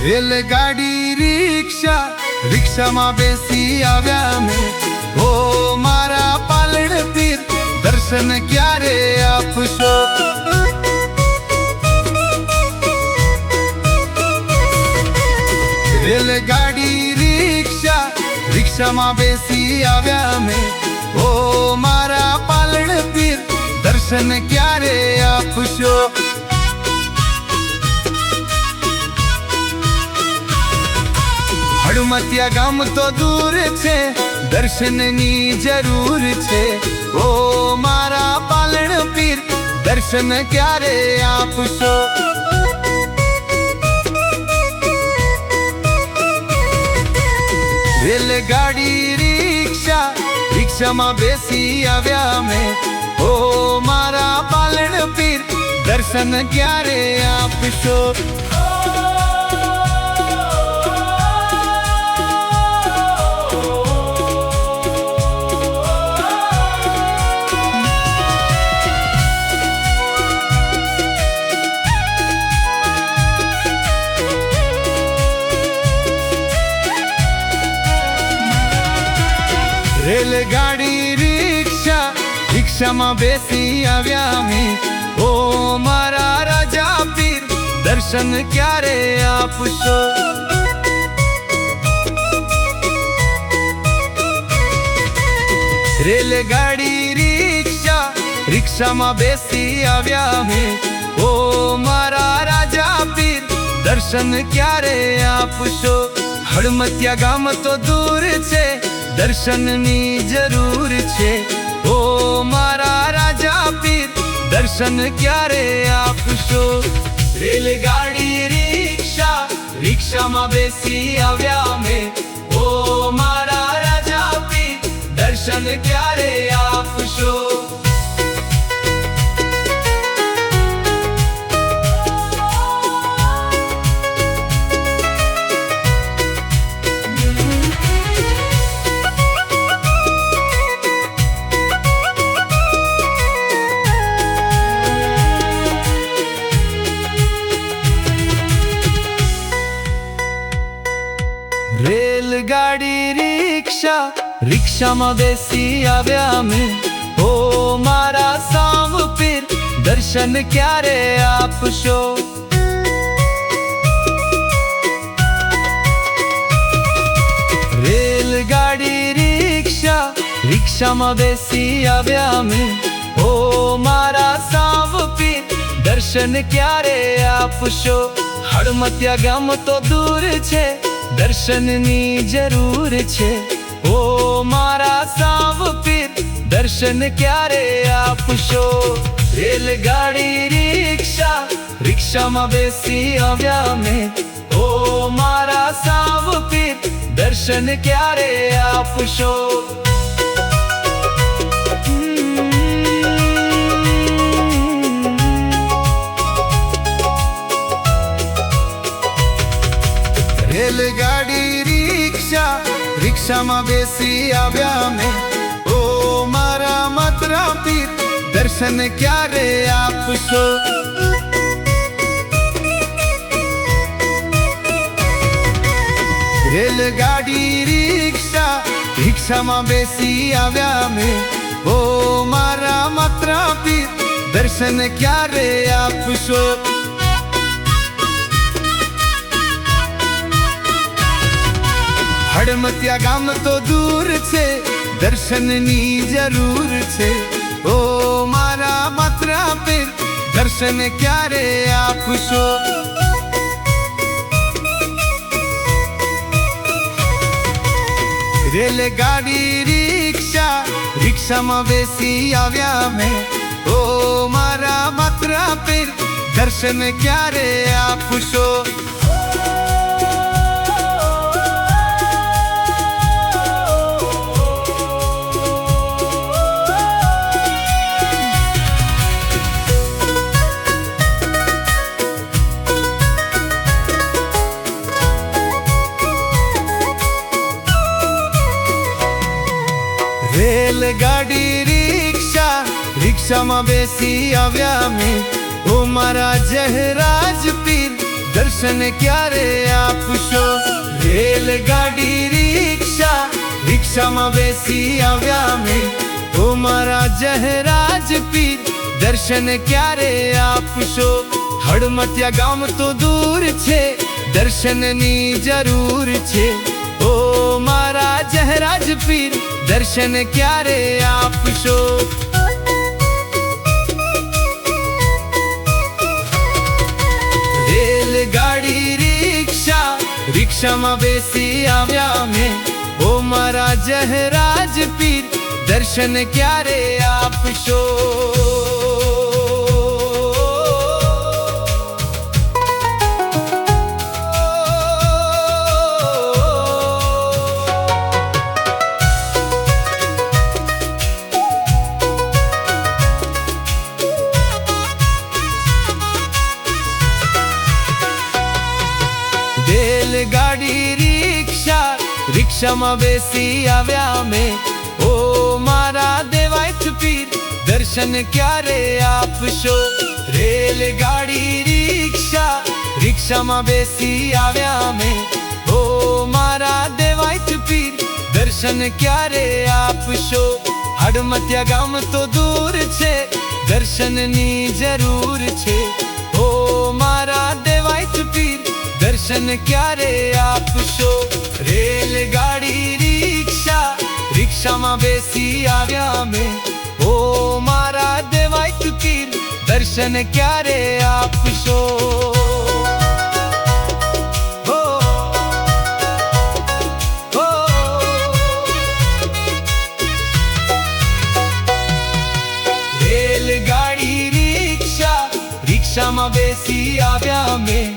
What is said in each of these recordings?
રેલગાડી રિક્ષામાં બેસી આવ્યા મેં। ઓ મારા પાલણ પીર દર્શન ક્યારે આપશો? રેલગાડી રિક્ષામાં બેસી આવ્યા મેં। ઓ મારા પાલણ પીર દર્શન ક્યારે આપશો? હડમતિયા ગામ તો દૂર છે, દર્શનની જરૂર છે। ઓ મારા પાલણ પીર દર્શન ક્યારે આપશો? રેલગાડી રિક્ષામાં બેસી આવ્યા મેં। ઓ મારા પાલણ પીર દર્શન ક્યારે આપશો? રેલગાડી રિક્ષામાં બેસી આવ્યા મેં। ઓ મારા રાજા પીર દર્શન ક્યારે આપશો? રેલગાડી રિક્ષામાં બેસી આવ્યા મેં। ઓ મારા રાજા પીર દર્શન ક્યારે આપશો? હડમતિયા ગામ તો દૂર છે, દર્શનની જરૂર છે। ઓ મારા રાજા પીર દર્શન ક્યારે આપશો? રેલગાડી રિક્ષામાં બેસી આવ્યા મેં। ઓ મારા રાજા પીર દર્શન ક્યારે આપશો? રેલગાડી રિક્ષામાં બેસી આવ્યા મેં। ઓ મારા સાવ પીર દર્શન ક્યારે આપશો? રેલગાડી રિક્ષામાં બેસી આવ્યા મેં। ઓ મારા સાવ પીર દર્શન ક્યારે આપશો? હડમતિયા ગામ તો દૂર છે, દર્શનની જરૂર છે। ઓ મારા સાવ પીર દર્શન ક્યારે આપશો? રેલગાડી રિક્ષામાં બેસી આવ્યા મેં। ઓ મારા સાવ પીર દર્શન ક્યારે આપશો? રેલગાડી રિક્ષામાં બેસી આવ્યા મેં। ઓ મારા મથરા પીર દર્શન ક્યારે આપશો? રેલગાડી રિક્ષામાં બેસી આવ્યા મેં। ઓ મારા મથરા પીર દર્શન ક્યારે આપશો? હડમતિયા ગામ તો દૂર છે, દર્શનની જરૂર છે। ઓ મારા મથરા પીર દર્શન ક્યારે આપશો? રેલગાડી રિક્ષામાં બેસી આવ્યા મેં। ઓ મારા મથરા પીર દર્શન ક્યારે આપશો? રેલગાડી રિક્ષામાં બેસી આવ્યા મેં। ઓ મારા જહરાજ પીર દર્શન દર્શન ક્યારે આપશો? રેલગાડી રિક્ષા, રિક્ષામાં બેસી આવ્યા મેં, ઓ મારા જહરાજ પીર, દર્શન ક્યારે આપશો? હડમતિયા ગામ તો દૂર છે, દર્શનની જરૂર છે, ઓ મારા જહરાજ પીર, દર્શન ક્યારે આપશો? રેલગાડી રિક્ષા, રિક્ષામાં બેસી આવ્યા મેં, ઓ મારા જહરાજ પીર, દર્શન ક્યારે આપશો? રેલગાડી રિક્ષા, રિક્ષામાં બેસી આવ્યા મેં, ઓ મારા દેવાયત પીર, દર્શન ક્યારે આપશો? રેલગાડી રિક્ષા, રિક્ષામાં બેસી આવ્યા મેં, ઓ મારા દેવાયત પીર, દર્શન ક્યારે આપશો? હડમતિયા ગામ તો દૂર છે, દર્શનની જરૂર છે, ઓ મારા દેવાયત પીર, દર્શન ક્યારે આપશો? રેલગાડી રિક્ષા, રિક્ષામાં બેસી આવ્યા મેં, ઓ મારા દેવાયત પીર, દર્શન ક્યારે આપશો? રેલગાડી રિક્ષા, રિક્ષામાં બેસી આવ્યા મેં,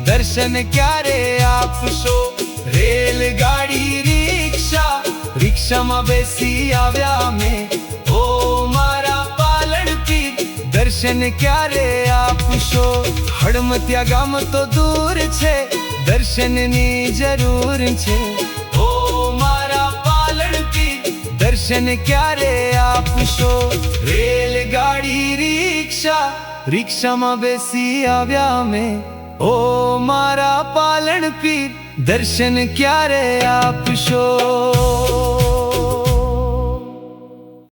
દર્શન ક્યારે આપશો? રેલગાડી રિક્ષા, રિક્ષામાં બેસી આવ્યા મેં, ઓ મારા પાલણ પીર, દર્શન ક્યારે આપશો? હડમતિયા ગામ તો દૂર છે, દર્શનની જરૂર છે, ઓ મારા પાલણ પીર, દર્શન ક્યારે આપશો? રેલગાડી રિક્ષા, રિક્ષામાં બેસી આવ્યા મેં, ઓ મારા પાલણ પીર, દર્શન ક્યારે આપશો?